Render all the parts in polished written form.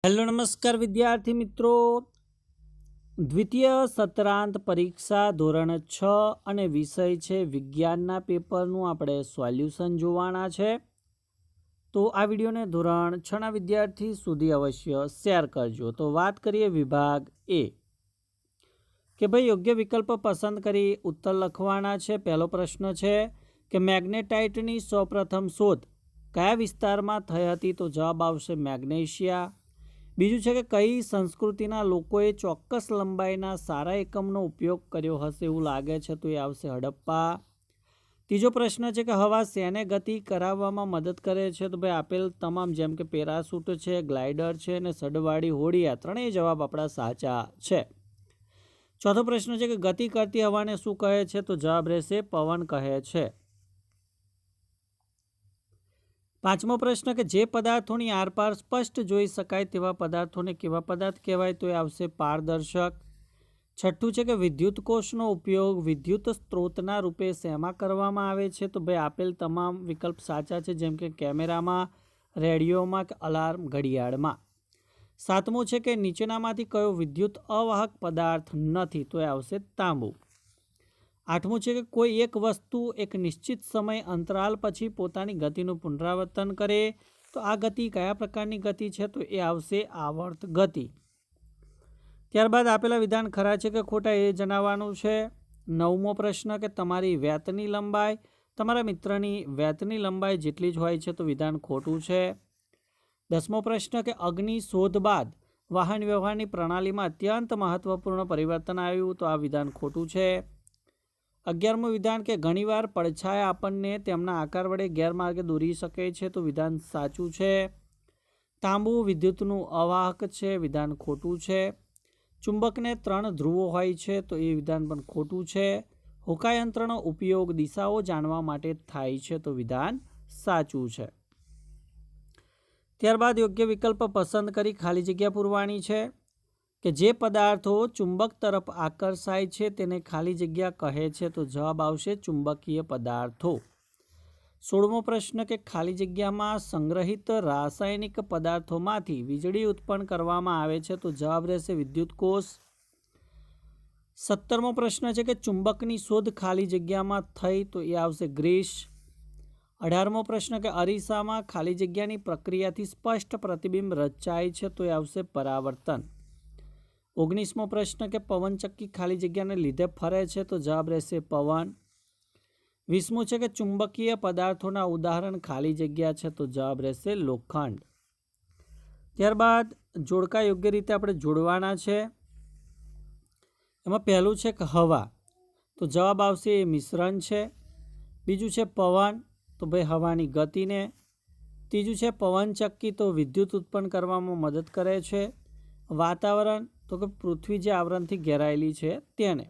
Hello નમસ્કાર વિદ્યાર્થી મિત્રો, દ્વિતીય સત્રાંત પરીક્ષા ધોરણ 6 અને વિષય છે વિજ્ઞાનના પેપરનું આપણે સોલ્યુશન જોવાના છે। તો આ વિડીયોને ધોરણ 6ના વિદ્યાર્થી સુધી અવશ્ય શેર કરજો। તો વાત કરીએ વિભાગ એ કે ભાઈ યોગ્ય વિકલ્પ પસંદ કરી ઉત્તર લખવાના છે। પહેલો પ્રશ્ન છે કે મેગ્નેટાઇટની સૌપ્રથમ શોધ કયા વિસ્તારમાં થઈ હતી? તો જવાબ આવશે મેગ્નેશિયા। બીજું છે કે કઈ સંસ્કૃતિના લોકોએ ચોક્કસ લંબાઈના સારા એકમનો ઉપયોગ કર્યો હશે એવું લાગે છે? તો એ આવશે હડપ્પા। ત્રીજો પ્રશ્ન છે કે હવા શેને ગતિ કરાવવામાં મદદ કરે છે? તો ભાઈ આપેલ તમામ, જેમ કે પેરાશૂટ છે, ગ્લાઇડર છે અને સડવાળી હોડી, આ ત્રણેય જવાબ આપણા સાચા છે। ચોથો પ્રશ્ન છે કે ગતિ કરતી હવાને શું કહે છે? તો જવાબ રહેશે પવન કહે છે। પાંચમો પ્રશ્ન કે જે પદાર્થોની આરપાર સ્પષ્ટ જોઈ શકાય તેવા પદાર્થોને કેવા પદાર્થ કહેવાય? તો એ આવશે પારદર્શક। છઠ્ઠું છે કે વિદ્યુત કોષનો ઉપયોગ વિદ્યુત સ્ત્રોતના રૂપે શેમાં કરવામાં આવે છે? તો ભાઈ આપેલ તમામ વિકલ્પ સાચા છે, જેમ કે કેમેરામાં, રેડિયોમાં કે અલાર્મ ઘડિયાળમાં। સાતમું છે કે નીચેનામાંથી કયો વિદ્યુત અવાહક પદાર્થ નથી? તો એ આવશે તાંબુ। આઠમું છે કે કોઈ એક વસ્તુ એક નિશ્ચિત સમય અંતરાલ પછી પોતાની ગતિનું પુનરાવર્તન કરે તો આ ગતિ કયા પ્રકારની ગતિ છે? તો એ આવશે આવર્ત ગતિ। ત્યારબાદ આપેલા વિધાન ખરા છે કે ખોટા એ જણાવવાનું છે। નવમો પ્રશ્ન કે તમારી વેતની લંબાઈ તમારા મિત્રની વેતની લંબાઈ જેટલી જ હોય છે? તો વિધાન ખોટું છે। 10મો પ્રશ્ન કે અગ્નિ શોધ બાદ વાહન વ્યવહારની પ્રણાલીમાં અત્યંત મહત્વપૂર્ણ પરિવર્તન આવ્યું? તો આ વિધાન ખોટું છે। 11મું વિધાન કે ઘણીવાર પડછાયા આપણને તેમના આકાર વડે ગેરમાર્ગે દોરી શકે છે? તો વિધાન સાચું છે। તાંબુ વિદ્યુતનું અવાહક છે? વિધાન ખોટું છે। ચુંબકને 3 ધ્રુવો હોય છે? તો એ વિધાન પણ ખોટું છે। હોકાયંત્રનો ઉપયોગ દિશાઓ જાણવા માટે થાય છે? તો વિધાન સાચું છે। ત્યારબાદ યોગ્ય વિકલ્પ પસંદ કરી ખાલી જગ્યા પૂરવાની છે કે જે પદાર્થો ચુંબક તરફ આકર્ષાય છે તેને ખાલી જગ્યા કહે છે? તો જવાબ આવશે ચુંબકીય પદાર્થો। 16મો પ્રશ્ન કે ખાલી જગ્યામાં સંગ્રહિત રાસાયણિક પદાર્થોમાંથી વીજળી ઉત્પન્ન કરવામાં આવે છે? તો જવાબ રહેશે વિદ્યુત કોષ। 17મો પ્રશ્ન છે કે ચુંબકની શોધ ખાલી જગ્યામાં થઈ? તો એ આવશે ગ્રીસ। 18મો પ્રશ્ન કે અરીસામાં ખાલી જગ્યાની પ્રક્રિયાથી સ્પષ્ટ પ્રતિબિંબ રચાય છે? તો એ આવશે પરાવર્તન। 19મો પ્રશ્ન કે પવનચક્કી ખાલી જગ્યાને લીધે ફરે છે? તો જવાબ રહેશે પવન। 20મું છે કે ચુંબકીય પદાર્થોના ઉદાહરણ ખાલી જગ્યા છે? તો જવાબ રહેશે લોખંડ। ત્યારબાદ જોડકા યોગ્ય રીતે આપણે જોડવાના છે। એમાં પહેલું છે કે હવા, તો જવાબ આવશે એ મિશ્રણ છે। બીજું છે પવન, તો ભાઈ હવાની ગતિને। ત્રીજું છે પવનચક્કી, તો વિદ્યુત ઉત્પન્ન કરવામાં મદદ કરે છે। વાતાવરણ, તો કે પૃથ્વી જે આવરણથી ઘેરાયેલી છે તેને।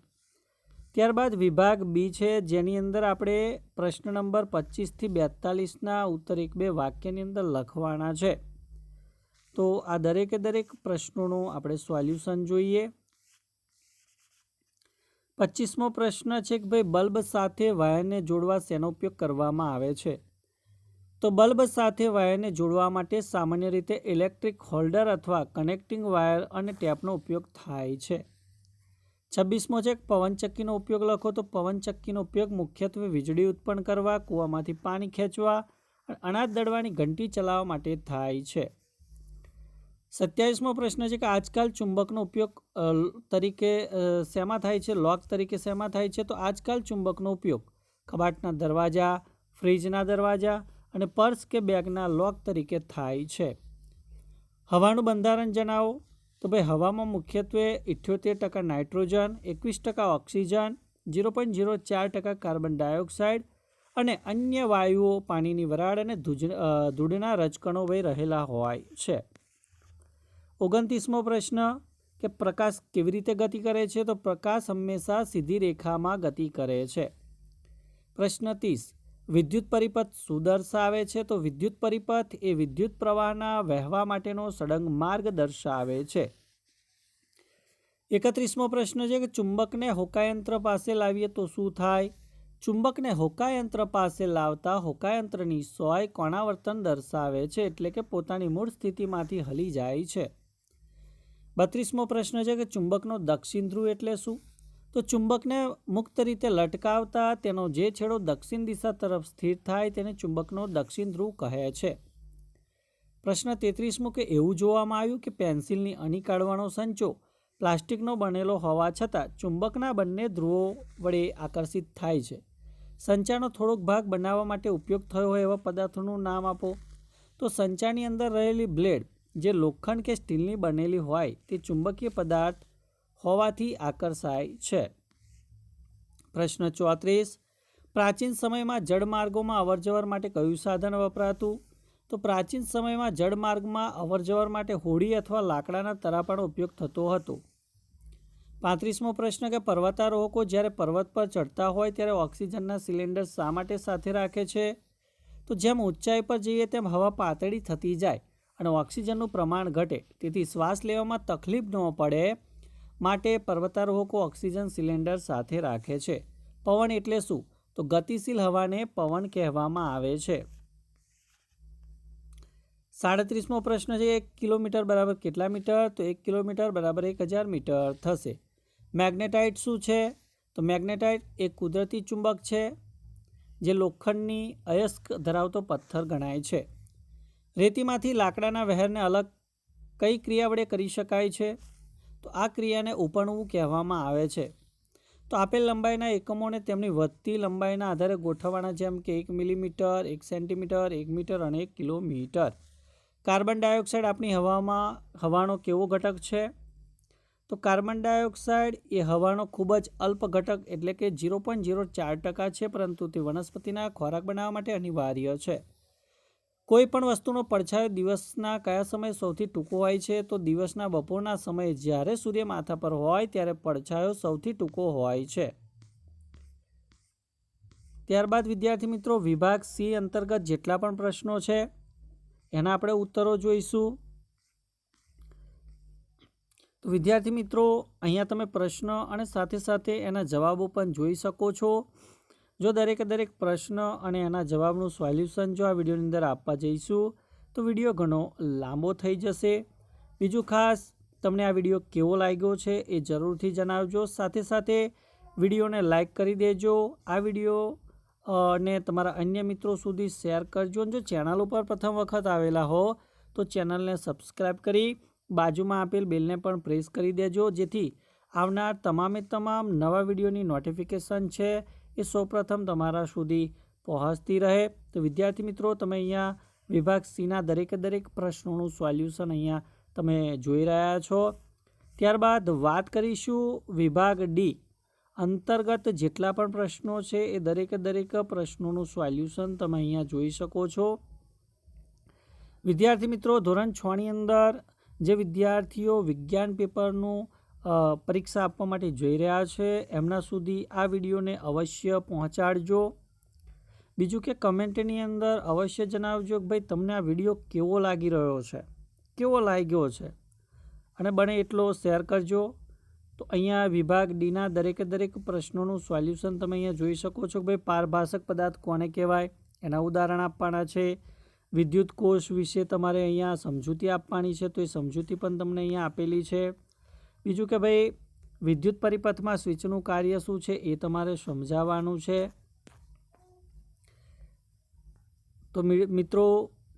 ત્યારબાદ વિભાગ બી છે, જેની અંદર આપણે પ્રશ્ન નંબર 25 થી 42ના ઉત્તર 1-2 વાક્યની અંદર લખવાના છે। તો આ દરેકે દરેક પ્રશ્નોનું આપણે સોલ્યુશન જોઈએ। 25મો પ્રશ્ન છે કે ભાઈ બલ્બ સાથે વાયરને જોડવા શેનો ઉપયોગ કરવામાં આવે છે? તો બલ્બ સાથે વાયરને જોડવા માટે સામાન્ય રીતે ઇલેક્ટ્રિક હોલ્ડર અથવા કનેક્ટિંગ વાયર અને ટેપનો ઉપયોગ થાય છે। 26મો છે પવનચક્કીનો ઉપયોગ લખો। તો પવનચક્કીનો ઉપયોગ મુખ્યત્વે વીજળી ઉત્પન્ન કરવા, કૂવામાંથી પાણી ખેંચવા અને અનાજ દળવાની ઘંટી ચલાવવા માટે થાય છે। 27મો પ્રશ્ન છે કે આજકાલ ચુંબકનો ઉપયોગ તરીકે શેમાં થાય છે? લોક તરીકે શેમાં થાય છે? તો આજકાલ ચુંબકનો ઉપયોગ કબાટના દરવાજા, ફ્રીજના દરવાજા અને પર્સ કે બેગના લોક તરીકે થાય છે। હવાનું બંધારણ જણાવો। તો ભાઈ હવામાં મુખ્યત્વે 78% નાઇટ્રોજન, 21% ઓક્સિજન, 0.04% કાર્બન ડાયોક્સાઇડ અને અન્ય વાયુઓ, પાણીની વરાળ અને ધૂળના રજકણો વહી રહેલા હોય છે। 29મો પ્રશ્ન કે પ્રકાશ કેવી રીતે ગતિ કરે છે? તો પ્રકાશ હંમેશા સીધી રેખામાં ગતિ કરે છે। પ્રશ્ન 30 વિદ્યુત પરિપથ શું દર્શાવે છે? તો વિદ્યુત પરિપથ એ વિદ્યુત પ્રવાહના વહેવા માટેનો સળંગ માર્ગ દર્શાવે છે। 31મો પ્રશ્ન છે કે ચુંબકને હોકાયંત્ર પાસે લાવીએ તો શું થાય? ચુંબકને હોકાયંત્ર પાસે લાવતા હોકાયંત્રની સોય કોણાવર્તન દર્શાવે છે, એટલે કે પોતાની મૂળ સ્થિતિમાંથી હલી જાય છે। 32મો પ્રશ્ન છે કે ચુંબકનો દક્ષિણ ધ્રુવ એટલે શું? તો ચુંબકને મુક્ત રીતે લટકાવતા તેનો જે છેડો દક્ષિણ દિશા તરફ સ્થિર થાય તેને ચુંબકનો દક્ષિણ ધ્રુવ કહે છે. પ્રશ્ન 33મો કે એવું જોવામાં આવ્યું કે પેન્સિલની અણી કાઢવાનો સંચો પ્લાસ્ટિકનો બનેલો હોવા છતાં ચુંબકના બંને ધ્રુવો વડે આકર્ષિત થાય છે. સંચાનો થોડોક ભાગ બનાવવા માટે ઉપયોગ થયો હોય એવા પદાર્થોનું નામ આપો. તો સંચાની અંદર રહેલી બ્લેડ જે લોખંડ કે સ્ટીલની બનેલી હોય તે ચુંબકીય પદાર્થ હોવાથી આકર્ષાય છે. પ્રશ્ન 34 પ્રાચીન સમયમાં જળમાર્ગોમાં અવરજવર માટે કયું સાધન વપરાતું? તો પ્રાચીન સમયમાં જળમાર્ગમાં અવરજવર માટે હોડી અથવા લાકડાના તરાપાનો ઉપયોગ થતો હતો. 35મો પ્રશ્ન કે પર્વતારોહકો જ્યારે પર્વત પર ચડતા હોય ત્યારે ઓક્સિજનના સિલિન્ડર શા માટે સાથે રાખે છે? તો જેમ ઊંચાઈ પર જઈએ તેમ હવા પાતળી થતી જાય અને ઓક્સિજનનું પ્રમાણ ઘટે તેથી શ્વાસ લેવામાં તકલીફ ન પડે માટે પર્વતારોહકો ઓક્સિજન સિલિન્ડર સાથે રાખે છે. પવન એટલે શું? તો ગતિશીલ હવાને પવન કહેવામાં આવે છે. 37મો પ્રશ્ન છે 1 કિલોમીટર બરાબર કેટલા મીટર? તો 1 કિલોમીટર બરાબર 1000 મીટર થશે. મેગ્નેટાઇટ શું છે? તો મેગ્નેટાઇટ એક કુદરતી ચુંબક છે જે લોખંડની અયસ્ક ધરાવતો પથ્થર ગણાય છે. રેતીમાંથી લાકડાના વહેરને અલગ કઈ ક્રિયા વડે કરી શકાય છે? તો આ ક્રિયાને ઉપણવું કહેવામાં આવે છે. તો આપેલ લંબાઈના એકમોને તેમની વધતી લંબાઈના આધારે ગોઠવવાના, જેમ કે 1 મિલીમીટર, 1 સેન્ટીમીટર, 1 મીટર અને 1 કિલોમીટર. કાર્બન ડાયોક્સાઇડ આપણી હવાનો કેવો ઘટક છે? તો કાર્બન ડાયોક્સાઇડ એ હવાનો ખૂબ જ અલ્પ ઘટક એટલે કે 0.04% છે, પરંતુ તે વનસ્પતિના ખોરાક બનાવવા માટે અનિવાર્ય છે. કોઈ પણ વસ્તુનો પડછાયો દિવસના કયા સમયે સૌથી ટૂંકો હોય છે? તો દિવસના બપોરના સમયે જ્યારે સૂર્ય માથા પર હોય ત્યારે પડછાયો સૌથી ટૂંકો હોય છે. ત્યારબાદ વિદ્યાર્થી મિત્રો વિભાગ સી અંતર્ગત જેટલા પણ પ્રશ્નો છે એના આપણે ઉત્તરો જોઈશું. તો વિદ્યાર્થી મિત્રો અહીંયા તમે પ્રશ્ન અને સાથે સાથે એના જવાબો પણ જોઈ શકો છો. જો દરેક પ્રશ્ન અને એના જવાબનું સોલ્યુશન જો આ વિડીયોની અંદર આપવા જઈશું તો વિડીયો ઘણો લાંબો થઈ જશે. બીજું ખાસ તમને આ વિડીયો કેવો લાગ્યો છે એ જરૂરથી જણાવજો. સાથે સાથે વિડીયોને લાઈક કરી દેજો. આ વિડીયો ને તમારા અન્ય મિત્રો સુધી શેર કરજો. જો ચેનલ ઉપર પ્રથમ વખત આવેલા હો તો ચેનલને સબસ્ક્રાઈબ કરી બાજુમાં આપેલ બેલને પણ પ્રેસ કરી દેજો, જેથી આવનાર તમામ નવા વિડીયોની નોટિફિકેશન છે એ સૌપ્રથમ તમારા સુધી પહોંચતી રહે. તો વિદ્યાર્થી મિત્રો તમે અહીંયા વિભાગ સીના દરેક પ્રશ્નોનું સોલ્યુશન અહીંયા તમે જોઈ રહ્યા છો. ત્યારબાદ વાત કરીશું વિભાગ ડી અંતર્ગત જેટલા પણ પ્રશ્નો છે એ દરેક પ્રશ્નોનું સોલ્યુશન તમે અહીંયા જોઈ શકો છો. વિદ્યાર્થી મિત્રો ધોરણ 6ની અંદર જે વિદ્યાર્થીઓ વિજ્ઞાન પેપરનું પરીક્ષા આપવા માટે જઈ રહ્યા છે એમના સુધી આ વિડીયોને અવશ્ય પહોંચાડજો. બીજું કે કમેન્ટની અંદર અવશ્ય જણાવજો કે ભાઈ તમને આ વિડીયો કેવો લાગી રહ્યો છે, કેવો લાગ્યો છે, અને બને એટલો શેર કરજો. તો અહીંયા વિભાગ ડીના દરેક પ્રશ્નોનું સોલ્યુશન તમે અહીંયા જોઈ શકો છો કે ભાઈ પારભાષક પદાર્થ કોને કહેવાય એના ઉદાહરણ આપવાના છે. વિદ્યુત કોષ વિશે તમારે અહીંયા સમજૂતી આપવાની છે, તો એ સમજૂતી પણ તમને અહીંયા આપેલી છે. બીજું કે ભાઈ વિદ્યુત પરિપથમાં સ્વિચનું કાર્ય શું છે એ તમારે સમજાવવાનું છે. તો મિત્રો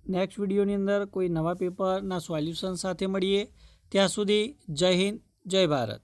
નેક્સ્ટ વિડીયોની અંદર કોઈ નવા પેપરના સોલ્યુશન સાથે મળીએ. ત્યાં સુધી જય હિન્દ, જય ભારત.